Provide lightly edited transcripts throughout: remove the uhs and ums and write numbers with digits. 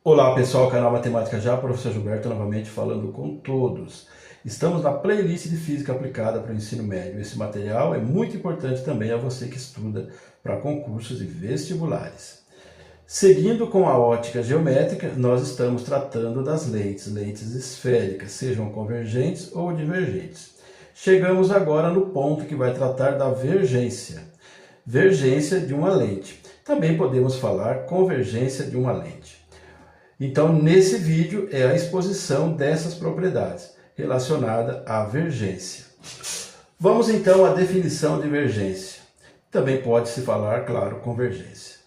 Olá pessoal, canal Matemática Já, professor Gilberto novamente falando com todos. Estamos na playlist de Física Aplicada para o Ensino Médio. Esse material é muito importante também a você que estuda para concursos e vestibulares. Seguindo com a ótica geométrica, nós estamos tratando das lentes esféricas, sejam convergentes ou divergentes. Chegamos agora no ponto que vai tratar da vergência. Vergência de uma lente. Também podemos falar convergência de uma lente. Então, nesse vídeo é a exposição dessas propriedades relacionadas à vergência. Vamos então à definição de vergência. Também pode-se falar, claro, convergência.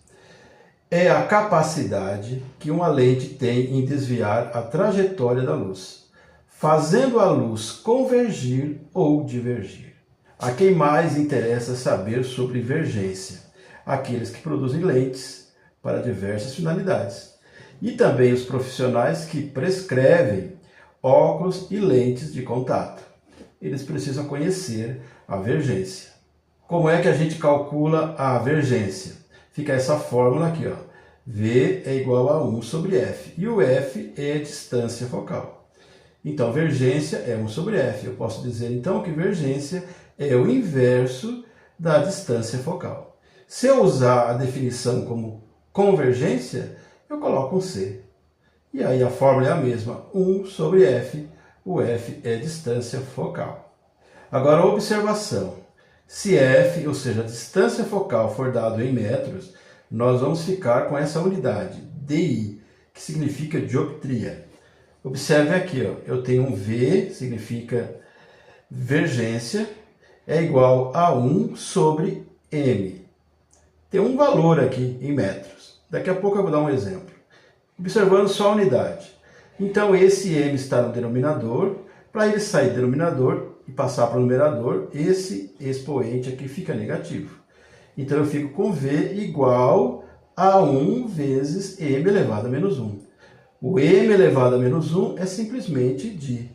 É a capacidade que uma lente tem em desviar a trajetória da luz, fazendo a luz convergir ou divergir. A quem mais interessa saber sobre vergência? Aqueles que produzem lentes para diversas finalidades. E também os profissionais que prescrevem óculos e lentes de contato. Eles precisam conhecer a vergência. Como é que a gente calcula a vergência? Fica essa fórmula aqui, ó. V é igual a 1 sobre F. E o F é a distância focal. Então, vergência é 1 sobre F. Eu posso dizer, então, que vergência é o inverso da distância focal. Se eu usar a definição como convergência, eu coloco um C. E aí a fórmula é a mesma, 1 sobre F. O F é a distância focal. Agora, observação. Se F, ou seja, a distância focal, for dado em metros, nós vamos ficar com essa unidade, DI, que significa dioptria. Observe aqui, ó, eu tenho um V, significa vergência, é igual a 1 sobre M. Tem um valor aqui em metros. Daqui a pouco eu vou dar um exemplo. Observando só a unidade. Então, esse M está no denominador. Para ele sair do denominador e passar para o numerador, esse expoente aqui fica negativo. Então, eu fico com V igual a 1 vezes M elevado a menos 1. O M elevado a menos 1 é simplesmente Di.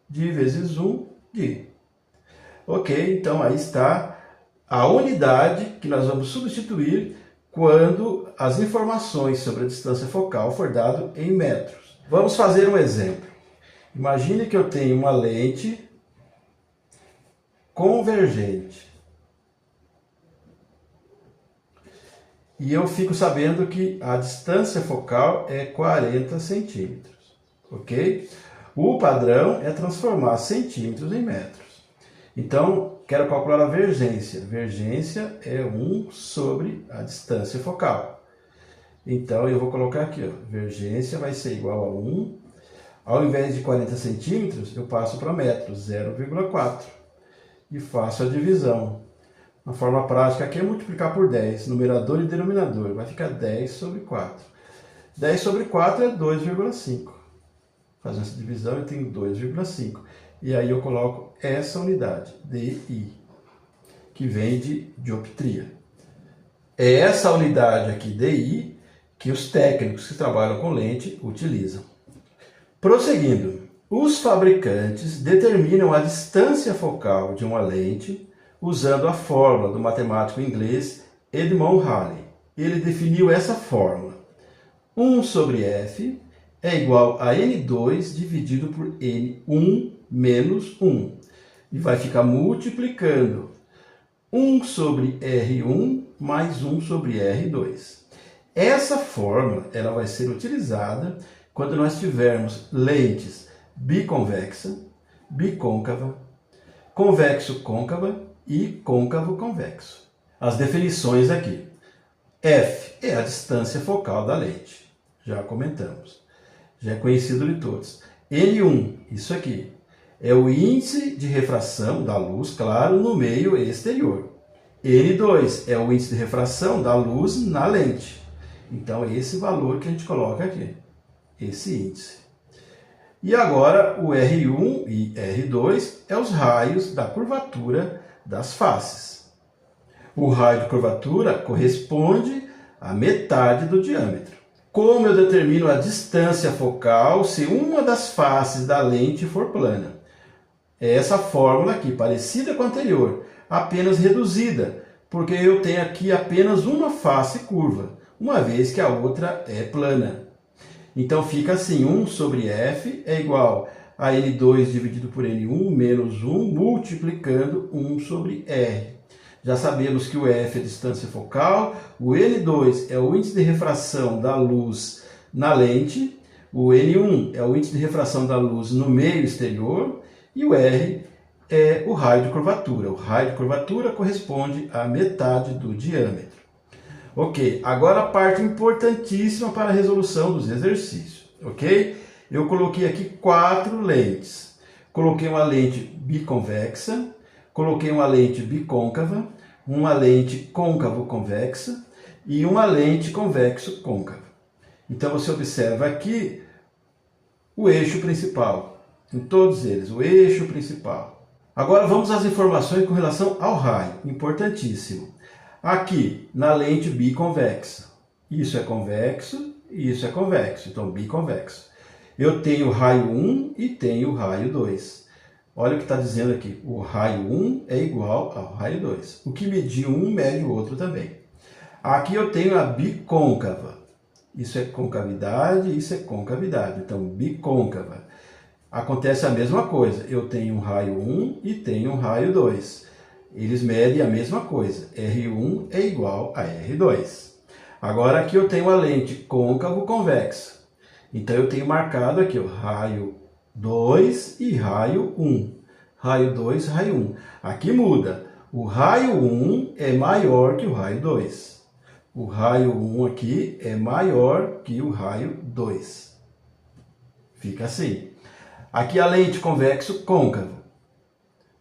Di vezes 1, Di. Ok, então aí está a unidade que nós vamos substituir quando as informações sobre a distância focal for dado em metros. Vamos fazer um exemplo. Imagine que eu tenho uma lente convergente. E eu fico sabendo que a distância focal é 40 centímetros. Ok? O padrão é transformar centímetros em metros. Então, quero calcular a vergência. Vergência é 1 sobre a distância focal. Então, eu vou colocar aqui, ó, vergência vai ser igual a 1. Ao invés de 40 centímetros, eu passo para metros, 0,4. E faço a divisão. Na forma prática aqui é multiplicar por 10, numerador e denominador. Vai ficar 10 sobre 4. 10 sobre 4 é 2,5. Fazendo essa divisão, eu tenho 2,5. E aí eu coloco essa unidade, DI, que vem de dioptria. É essa unidade aqui, DI, que os técnicos que trabalham com lente utilizam. Prosseguindo, os fabricantes determinam a distância focal de uma lente usando a fórmula do matemático inglês Edmond Halley. Ele definiu essa fórmula. 1 sobre F é igual a N2 dividido por N1 menos 1. E vai ficar multiplicando 1 sobre R1 mais 1 sobre R2. Essa fórmula ela vai ser utilizada quando nós tivermos lentes biconvexa, bicôncava, convexo-côncava e côncavo-convexo. As definições aqui. F é a distância focal da lente. Já comentamos. Já é conhecido de todos. N1, isso aqui, é o índice de refração da luz, claro, no meio exterior. N2 é o índice de refração da luz na lente. Então, é esse valor que a gente coloca aqui, esse índice. E agora, o R1 e R2 é os raios da curvatura das faces. O raio de curvatura corresponde à metade do diâmetro. Como eu determino a distância focal se uma das faces da lente for plana? É essa fórmula aqui, parecida com a anterior, apenas reduzida, porque eu tenho aqui apenas uma face curva, uma vez que a outra é plana. Então fica assim, 1 sobre F é igual a N2 dividido por N1 menos 1 multiplicando 1 sobre R. Já sabemos que o F é a distância focal, o N2 é o índice de refração da luz na lente, o N1 é o índice de refração da luz no meio exterior e o R é o raio de curvatura. O raio de curvatura corresponde à metade do diâmetro. Ok, agora a parte importantíssima para a resolução dos exercícios, ok? Eu coloquei aqui 4 lentes. Coloquei uma lente biconvexa, coloquei uma lente bicôncava, uma lente côncavo-convexa e uma lente convexo-côncava. Então você observa aqui o eixo principal, em todos eles, o eixo principal. Agora vamos às informações com relação ao raio, importantíssimo. Aqui, na lente biconvexa, isso é convexo e isso é convexo, então biconvexo. Eu tenho o raio 1 e tenho o raio 2. Olha o que está dizendo aqui, o raio 1 é igual ao raio 2. O que medir um mede o outro também. Aqui eu tenho a bicôncava. Isso é concavidade, isso é concavidade. Então, bicôncava. Acontece a mesma coisa. Eu tenho um raio 1 e tenho um raio 2. Eles medem a mesma coisa. R1 é igual a R2. Agora aqui eu tenho a lente côncavo-convexa. Então eu tenho marcado aqui o raio 2 e raio 1. Raio 2, raio 1. Aqui muda. O raio 1 é maior que o raio 2. O raio 1 aqui é maior que o raio 2. Fica assim. Aqui a lente convexo-côncavo.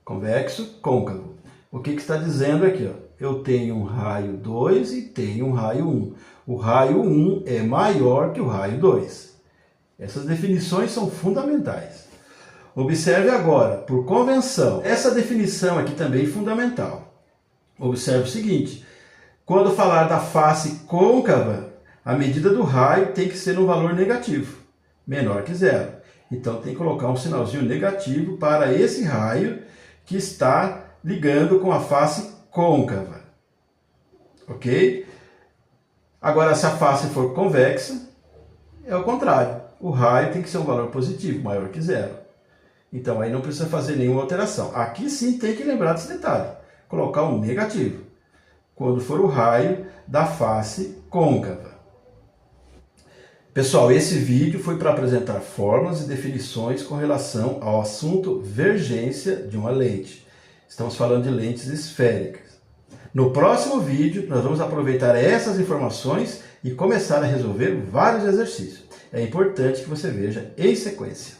Convexo-côncavo. O que está dizendo aqui? Ó? Eu tenho um raio 2 e tenho um raio 1. O raio 1 é maior que o raio 2. Essas definições são fundamentais. Observe agora, por convenção, essa definição aqui também é fundamental. Observe o seguinte, quando falar da face côncava, a medida do raio tem que ser um valor negativo, menor que zero. Então tem que colocar um sinalzinho negativo para esse raio que está ligando com a face côncava. Ok? Agora, se a face for convexa, é o contrário. O raio tem que ser um valor positivo, maior que zero. Então, aí não precisa fazer nenhuma alteração. Aqui sim tem que lembrar desse detalhe. Colocar um negativo. Quando for o raio da face côncava. Pessoal, esse vídeo foi para apresentar fórmulas e definições com relação ao assunto vergência de uma lente. Estamos falando de lentes esféricas. No próximo vídeo, nós vamos aproveitar essas informações e começar a resolver vários exercícios. É importante que você veja em sequência.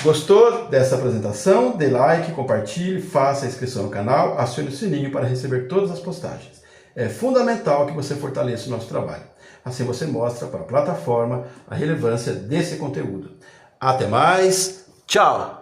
Gostou dessa apresentação? Dê like, compartilhe, faça a inscrição no canal, acione o sininho para receber todas as postagens. É fundamental que você fortaleça o nosso trabalho. Assim você mostra para a plataforma a relevância desse conteúdo. Até mais, tchau!